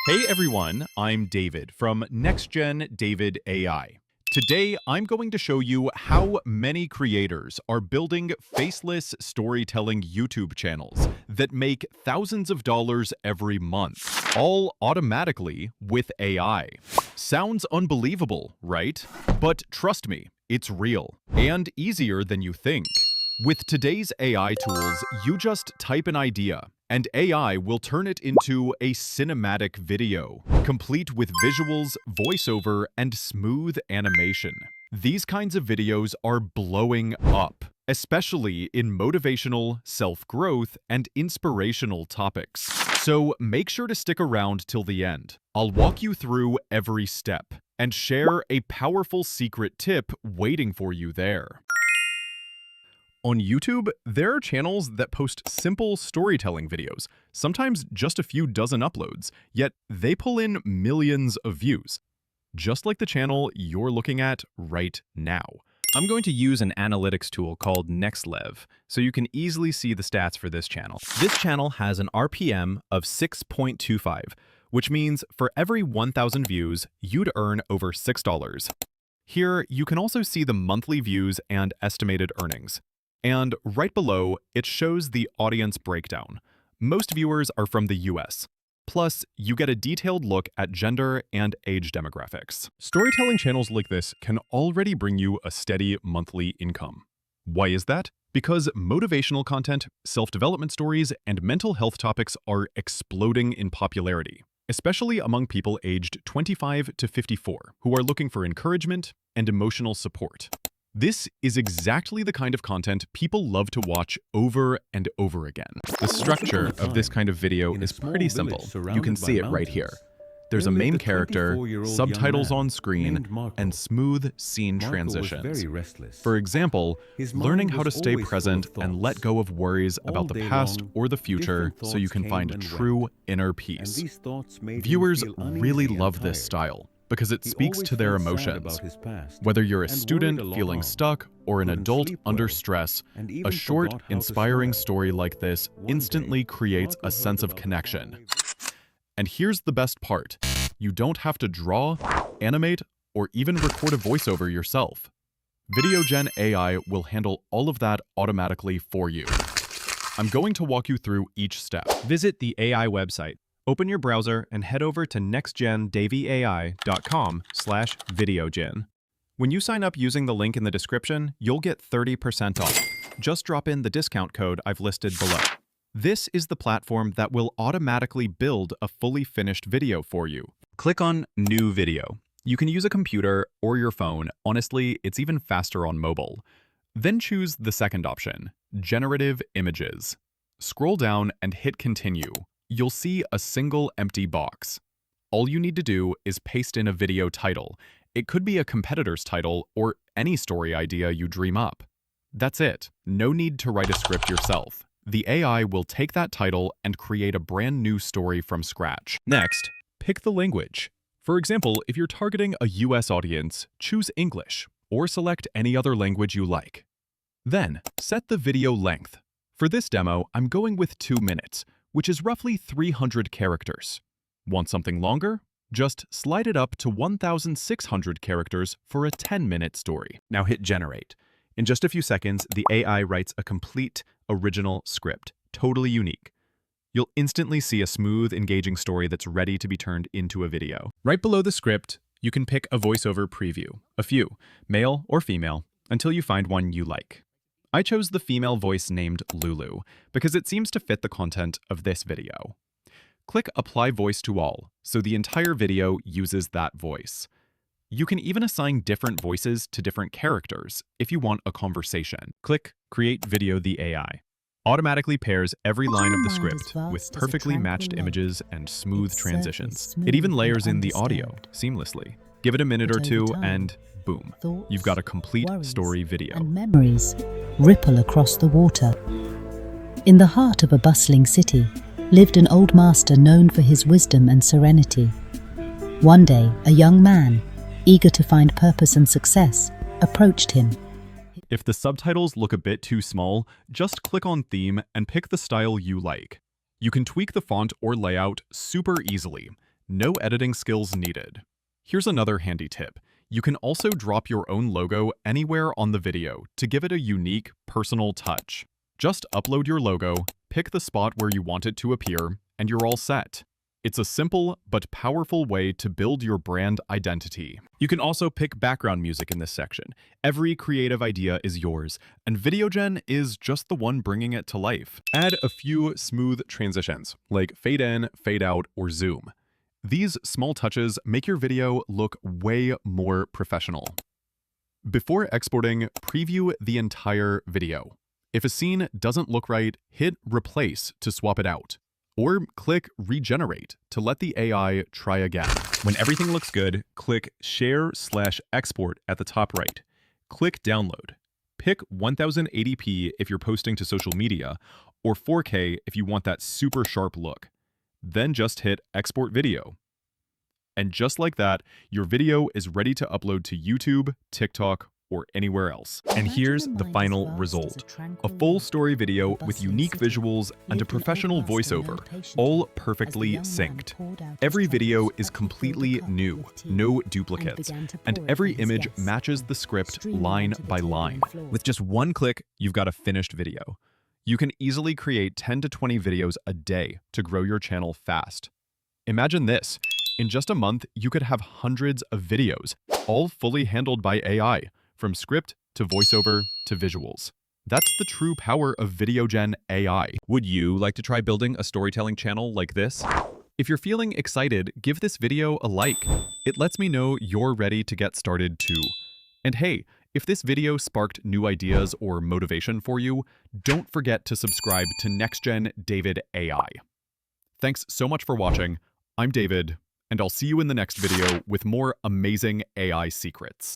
Hey everyone, I'm David from NextGen David AI. Today, I'm going to show you how many creators are building faceless storytelling YouTube channels that make thousands of dollars every month, all automatically with AI. Sounds unbelievable, right? But trust me, it's real and easier than you think. With today's AI tools, you just type an idea, and AI will turn it into a cinematic video, complete with visuals, voiceover, and smooth animation. These kinds of videos are blowing up, especially in motivational, self-growth, and inspirational topics. So make sure to stick around till the end. I'll walk you through every step and share a powerful secret tip waiting for you there. On YouTube, there are channels that post simple storytelling videos, sometimes just a few dozen uploads, yet they pull in millions of views. Just like the channel you're looking at right now. I'm going to use an analytics tool called NextLev, so you can easily see the stats for this channel. This channel has an RPM of 6.25, which means for every 1,000 views, you'd earn over $6. Here, you can also see the monthly views and estimated earnings. And right below, it shows the audience breakdown. Most viewers are from the US. Plus, you get a detailed look at gender and age demographics. Storytelling channels like this can already bring you a steady monthly income. Why is that? Because motivational content, self-development stories, and mental health topics are exploding in popularity, especially among people aged 25 to 54 who are looking for encouragement and emotional support. This is exactly the kind of content people love to watch over and over again. The structure of this kind of video is pretty simple. You can see it right here. There's a main character, subtitles on screen, and smooth scene transitions. For example, learning how to stay present and let go of worries about the past or the future so you can find true inner peace. Viewers really love this style, because it speaks to their emotions. Whether you're a student feeling stuck or an adult under stress, a short, inspiring story like this instantly creates a sense of connection. And here's the best part. You don't have to draw, animate, or even record a voiceover yourself. VideoGen AI will handle all of that automatically for you. I'm going to walk you through each step. Visit the AI website. Open your browser and head over to nextgendaviai.com/videogen. When you sign up using the link in the description, you'll get 30% off. Just drop in the discount code I've listed below. This is the platform that will automatically build a fully finished video for you. Click on New Video. You can use a computer or your phone. Honestly, it's even faster on mobile. Then choose the second option, Generative Images. Scroll down and hit Continue. You'll see a single empty box. All you need to do is paste in a video title. It could be a competitor's title or any story idea you dream up. That's it. No need to write a script yourself. The AI will take that title and create a brand new story from scratch. Next, pick the language. For example, if you're targeting a US audience, choose English or select any other language you like. Then, set the video length. For this demo, I'm going with 2 minutes, which is roughly 300 characters. Want something longer? Just slide it up to 1,600 characters for a 10-minute story. Now hit Generate. In just a few seconds, the AI writes a complete, original script, totally unique. You'll instantly see a smooth, engaging story that's ready to be turned into a video. Right below the script, you can pick a voiceover preview, a few, male or female, until you find one you like. I chose the female voice named Lulu because it seems to fit the content of this video. Click Apply Voice to All, so the entire video uses that voice. You can even assign different voices to different characters if you want a conversation. Click Create Video the AI. Automatically pairs every line of the script with perfectly matched images and smooth transitions. It even layers in the audio seamlessly. Give it a minute or two and boom, you've got a complete story video. And memories ripple across the water. In the heart of a bustling city lived an old master known for his wisdom and serenity. One day, a young man, eager to find purpose and success, approached him. If the subtitles look a bit too small, just click on Theme and pick the style you like. You can tweak the font or layout super easily. No editing skills needed. Here's another handy tip. You can also drop your own logo anywhere on the video to give it a unique, personal touch. Just upload your logo, pick the spot where you want it to appear, and you're all set. It's a simple but powerful way to build your brand identity. You can also pick background music in this section. Every creative idea is yours, and VideoGen is just the one bringing it to life. Add a few smooth transitions, like fade in, fade out, or zoom. These small touches make your video look way more professional. Before exporting, preview the entire video. If a scene doesn't look right, hit Replace to swap it out. Or click Regenerate to let the AI try again. When everything looks good, click Share/Export at the top right. Click Download. Pick 1080p if you're posting to social media, or 4K if you want that super sharp look. Then just hit Export Video. And just like that, your video is ready to upload to YouTube, TikTok, or anywhere else. And here's the final result. A full story video with unique visuals and a professional voiceover, all perfectly synced. Every video is completely new, no duplicates, and every image matches the script line by line. With just one click, you've got a finished video. You can easily create 10 to 20 videos a day to grow your channel fast. Imagine this. In just a month, you could have hundreds of videos, all fully handled by AI, from script to voiceover to visuals. That's the true power of VideoGen AI. Would you like to try building a storytelling channel like this? If you're feeling excited, give this video a like. It lets me know you're ready to get started too. And hey, if this video sparked new ideas or motivation for you, don't forget to subscribe to NextGen David AI. Thanks so much for watching. I'm David, and I'll see you in the next video with more amazing AI secrets.